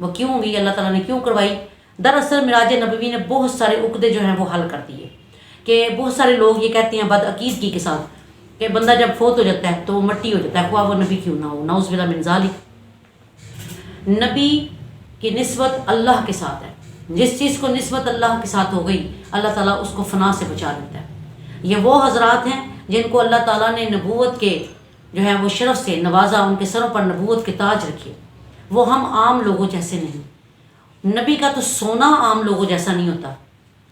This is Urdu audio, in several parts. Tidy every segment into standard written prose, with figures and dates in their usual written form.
وہ کیوں ہوئی، اللہ تعالیٰ نے کیوں کروائی؟ دراصل معراج نبوی نے بہت سارے عقدے جو ہیں وہ حل کر دیے، کہ بہت سارے لوگ یہ کہتے ہیں بدعقیدگی کے ساتھ کہ بندہ جب فوت ہو جاتا ہے تو وہ مٹی ہو جاتا ہے، خواہ وہ نبی کیوں نہ ہو، نعوذ باللہ من ذالک۔ نبی کی نسبت اللہ کے ساتھ ہے، جس چیز کو نسبت اللہ کے ساتھ ہو گئی اللہ تعالیٰ اس کو فنا سے بچا لیتا ہے۔ یہ وہ حضرات ہیں جن کو اللہ تعالیٰ نے نبوت کے جو ہے وہ شرف سے نوازا، ان کے سروں پر نبوت کے تاج رکھے۔ وہ ہم عام لوگوں جیسے نہیں، نبی کا تو سونا عام لوگوں جیسا نہیں ہوتا۔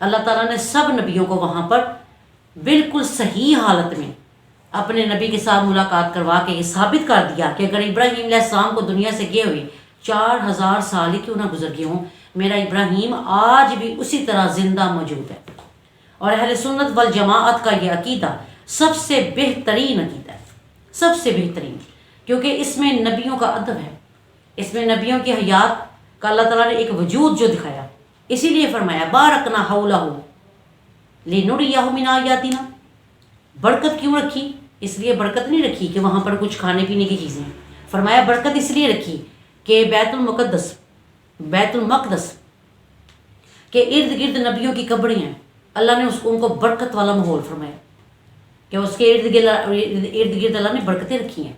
اللہ تعالیٰ نے سب نبیوں کو وہاں پر بالکل صحیح حالت میں اپنے نبی کے ساتھ ملاقات کروا کے یہ ثابت کر دیا کہ اگر ابراہیم علیہ السلام کو دنیا سے گئے ہوئے 4000 سال ہی کیوں نہ گزر گئے ہوں، میرا ابراہیم آج بھی اسی طرح زندہ موجود ہے۔ اور اہل سنت والجماعت کا یہ عقیدہ سب سے بہترین عقیدہ ہے، سب سے بہترین، کیونکہ اس میں نبیوں کا ادب ہے، اس میں نبیوں کی حیات کا اللہ تعالیٰ نے ایک وجود جو دکھایا، اسی لیے فرمایا بارکنا حولہ لنریہ من آیاتنا۔ برکت کیوں رکھی؟ اس لیے برکت نہیں رکھی کہ وہاں پر کچھ کھانے پینے کی چیزیں، فرمایا برکت اس لیے رکھی کہ بیت المقدس کے ارد گرد نبیوں کی قبریں ہیں، اللہ نے ان کو برکت والا ماحول فرمایا کہ اس کے ارد گرد اللہ نے برکتیں رکھی ہیں۔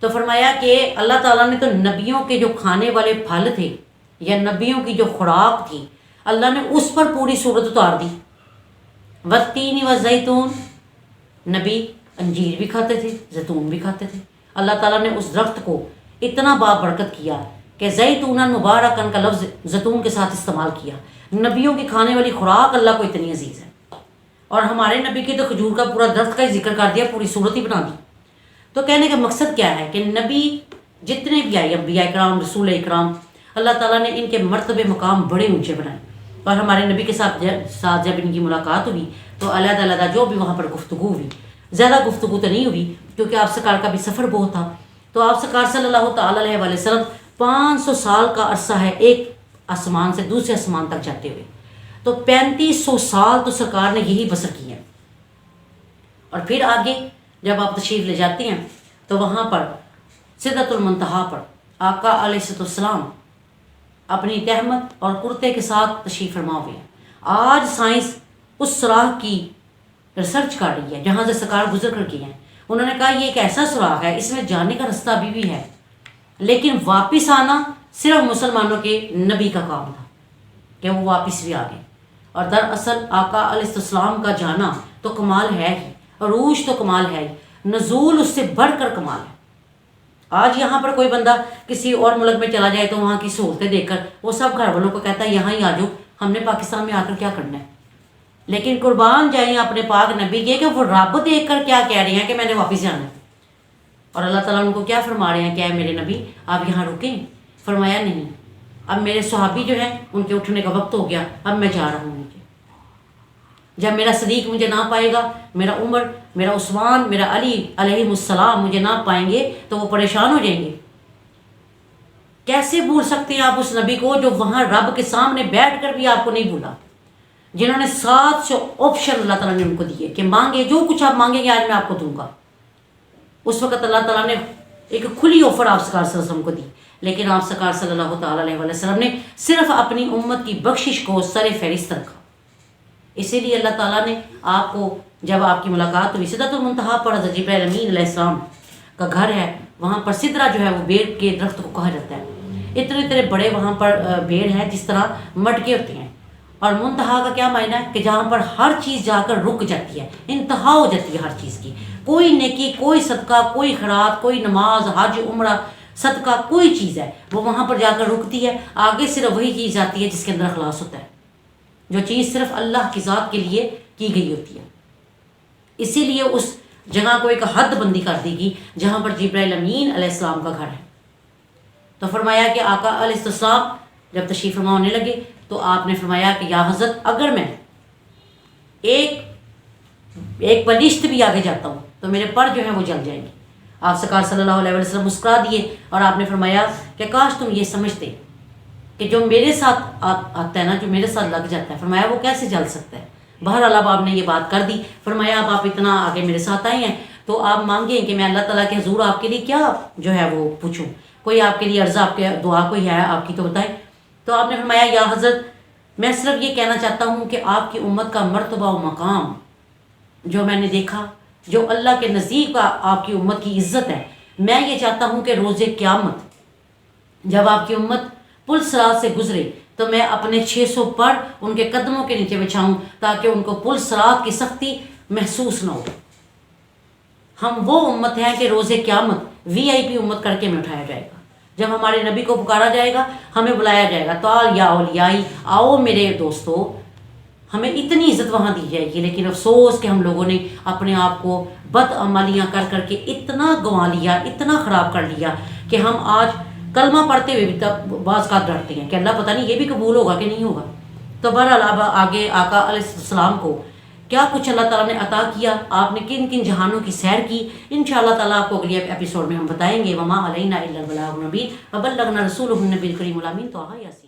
تو فرمایا کہ اللہ تعالیٰ نے تو نبیوں کے جو کھانے والے پھل تھے یا نبیوں کی جو خوراک تھی، اللہ نے اس پر پوری صورت اتار دی۔ والتین والزیتون، نبی انجیر بھی کھاتے تھے، زیتون بھی کھاتے تھے۔ اللہ تعالیٰ نے اس درخت کو اتنا بابرکت کیا کہ زیتون مبارکن کا لفظ زیتون کے ساتھ استعمال کیا۔ نبیوں کی کھانے والی خوراک اللہ کو اتنی عزیز ہے، اور ہمارے نبی کے تو کھجور کا پورا درخت کا ہی ذکر کر دیا، پوری صورت ہی بنا دی۔ تو کہنے کا مقصد کیا ہے کہ نبی جتنے بھی آئے، انبیاء اکرام، رسول اکرام، اللہ تعالیٰ نے ان کے مرتبے مقام بڑے اونچے بنائے۔ اور ہمارے نبی کے ساتھ جب ان کی ملاقات ہوئی تو علیحدہ علیحدہ جو بھی وہاں پر گفتگو ہوئی، زیادہ گفتگو تو نہیں ہوئی کیونکہ آپ سرکار کا بھی سفر بہت تھا، تو آپ سرکار صلی اللہ تعالیٰ علیہ وآلہ وسلم 500 سال کا عرصہ ہے ایک آسمان سے دوسرے آسمان تک جاتے ہوئے، تو 3500 سال تو سرکار نے یہی بسر کی ہے۔ اور پھر آگے جب آپ تشریف لے جاتے ہیں تو وہاں پر سدرۃ المنتہا پر آقا علیہ السلام اپنی تہمت اور کرتے کے ساتھ تشریف فرما ہوئے ہیں۔ آج سائنس اس سوراخ کی ریسرچ کر رہی ہے جہاں سے سرکار گزر کر گئے ہیں۔ انہوں نے کہا یہ ایک ایسا سوراخ ہے، اس میں جانے کا رستہ ابھی بھی ہے، لیکن واپس آنا صرف مسلمانوں کے نبی کا کام تھا کہ وہ واپس بھی آ گئے۔ اور دراصل آقا علیہ السلام کا جانا تو کمال ہے ہی، عروج تو کمال ہے ہی، نزول اس سے بڑھ کر کمال ہے۔ آج یہاں پر کوئی بندہ کسی اور ملک میں چلا جائے تو وہاں کی سہولتیں دیکھ کر وہ سب گھر والوں کو کہتا ہے یہاں ہی آ جاؤ، ہم نے پاکستان میں آ کر کیا کرنا ہے۔ لیکن قربان جائیں اپنے پاک نبی کے کہ وہ رب دیکھ کر کیا کہہ رہے ہیں کہ میں نے واپس جانا ہے۔ اور اللہ تعالیٰ ان کو کیا فرما رہے ہیں کہ اے میرے نبی آپ یہاں رکیں؟ فرمایا نہیں، اب میرے صحابی جو ہیں ان کے اٹھنے کا وقت ہو گیا، اب میں جا رہا ہوں۔ جب میرا صدیق مجھے نہ پائے گا، میرا عمر، میرا عثمان، میرا علی علیہ السلام مجھے نہ پائیں گے تو وہ پریشان ہو جائیں گے۔ کیسے بھول سکتے ہیں آپ اس نبی کو جو وہاں رب کے سامنے بیٹھ کر بھی آپ کو نہیں بھولا، جنہوں نے 700 آپشن اللہ تعالیٰ نے ان کو دیے کہ مانگے جو کچھ آپ مانگیں گے آج میں آپ کو دوں گا۔ اس وقت اللہ تعالیٰ نے ایک کھلی آفر آپ سرکار صلی اللہ علیہ وسلم کو دی، لیکن آپ سرکار صلی اللہ تعالیٰ علیہ وسلم نے صرف اپنی امت کی بخشش کو سر فہرست رکھا۔ اسی لیے اللہ تعالیٰ نے آپ کو جب آپ کی ملاقات ہوئی سدرۃ المنتہا پر، حضرت جبرائیل امین علیہ السلام کا گھر ہے، وہاں پر سدرہ جو ہے وہ بیر کے درخت کو کہا جاتا ہے۔ اتنے بڑے وہاں پر بیر ہیں جس طرح مٹکے ہوتے ہیں، اور منتہا کا کیا معنی ہے کہ جہاں پر ہر چیز جا کر رک جاتی ہے، انتہا ہو جاتی ہے ہر چیز کی، کوئی نیکی، کوئی صدقہ، کوئی خیرات، کوئی نماز، حج، عمرہ، صدقہ، کوئی چیز ہے وہ وہاں پر جا کر رکتی ہے۔ آگے صرف وہی چیز آتی ہے جس کے اندر اخلاص ہوتا ہے، جو چیز صرف اللہ کی ذات کے لیے کی گئی ہوتی ہے۔ اسی لیے اس جگہ کو ایک حد بندی کر دی گئی جہاں پر جبرائیل امین علیہ السلام کا گھر ہے۔ تو فرمایا کہ آقا علیہ السلام جب تشریف فرما ہونے لگے تو آپ نے فرمایا کہ یا حضرت اگر میں ایک بلشت بھی آگے جاتا ہوں تو میرے پر جو ہیں وہ جل جائیں گے۔ آپ سرکار صلی اللہ علیہ وسلم مسکرا دیے اور آپ نے فرمایا کہ کاش تم یہ سمجھتے کہ جو میرے ساتھ آتا ہے نا، جو میرے ساتھ لگ جاتا ہے، فرمایا وہ کیسے جل سکتا ہے۔ بہرحال اب آپ نے یہ بات کر دی، فرمایا اب آپ اتنا آگے میرے ساتھ آئے ہیں تو آپ مانگیں کہ میں اللہ تعالیٰ کے حضور آپ کے لیے کیا جو ہے وہ پوچھوں۔ کوئی آپ کے لیے عرض آپ کے دعا کوئی ہے آپ کی تو بتائیں. تو آپ نے فرمایا یا حضرت میں صرف یہ کہنا چاہتا ہوں کہ آپ کی امت کا مرتبہ و مقام جو میں نے دیکھا، جو اللہ کے نزدیک کا آپ کی امت کی عزت ہے، میں یہ چاہتا ہوں کہ روز قیامت جب آپ کی امت پل صراط سے گزرے تو میں اپنے 600 پر ان کے قدموں کے نیچے بچھاؤں تاکہ ان کو پل صراط کی سختی محسوس نہ ہو. ہم وہ امت ہیں کہ روز قیامت VIP امت کر کے میں اٹھایا جائے گا. جب ہمارے نبی کو پکارا جائے گا، ہمیں بلایا جائے گا تعال یا اولیائی، آؤ میرے دوستو، ہمیں اتنی عزت وہاں دی جائے گی. لیکن افسوس کہ ہم لوگوں نے اپنے آپ کو بد عملیاں کر کر کے اتنا گنوا لیا، اتنا خراب کر لیا کہ ہم آج کلمہ پڑھتے ہوئے بھی بعض کا ڈرتے ہیں کہ اللہ پتہ نہیں یہ بھی قبول ہوگا کہ نہیں ہوگا. تو بہرحال اب آگے آقا علیہ السلام کو کیا کچھ اللہ تعالیٰ نے عطا کیا، آپ نے کن کن جہانوں کی سیر کی، انشاءاللہ تعالیٰ آپ کو اگلی ایپیسوڈ میں ہم بتائیں گے. وما علینا الا البلاغ المبین وبلغنا رسولہ النبی الکریم الامین. تو یاسین.